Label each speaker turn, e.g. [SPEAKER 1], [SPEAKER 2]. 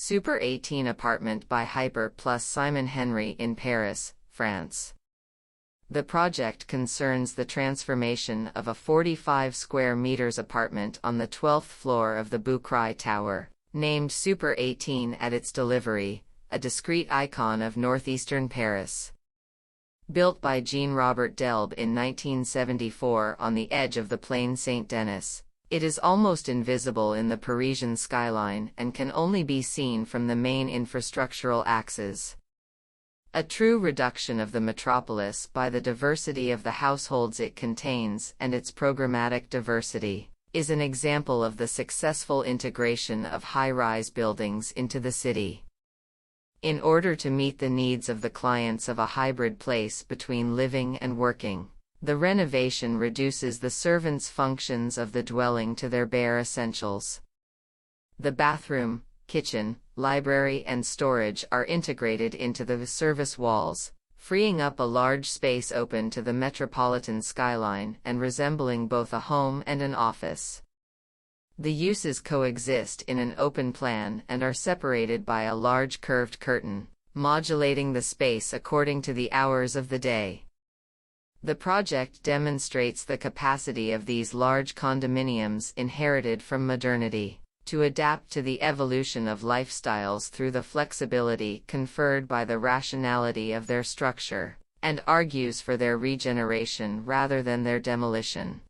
[SPEAKER 1] Super 18 apartment by Hyper plus Simon Henry in Paris, France. The project concerns the transformation of a 45 square meters apartment on the 12th floor of the Boucry Tower, named Super 18 at its delivery, a discreet icon of northeastern Paris. Built by Jean-Robert Delb in 1974 on the edge of the Plaine Saint-Denis, it is almost invisible in the Parisian skyline and can only be seen from the main infrastructural axes. A true reduction of the metropolis by the diversity of the households it contains and its programmatic diversity, is an example of the successful integration of high-rise buildings into the city. In order to meet the needs of the clients of a hybrid place between living and working, the renovation reduces the servants' functions of the dwelling to their bare essentials. The bathroom, kitchen, library and storage are integrated into the service walls, freeing up a large space open to the metropolitan skyline and resembling both a home and an office. The uses coexist in an open plan and are separated by a large curved curtain, modulating the space according to the hours of the day. The project demonstrates the capacity of these large condominiums inherited from modernity to adapt to the evolution of lifestyles through the flexibility conferred by the rationality of their structure, and argues for their regeneration rather than their demolition.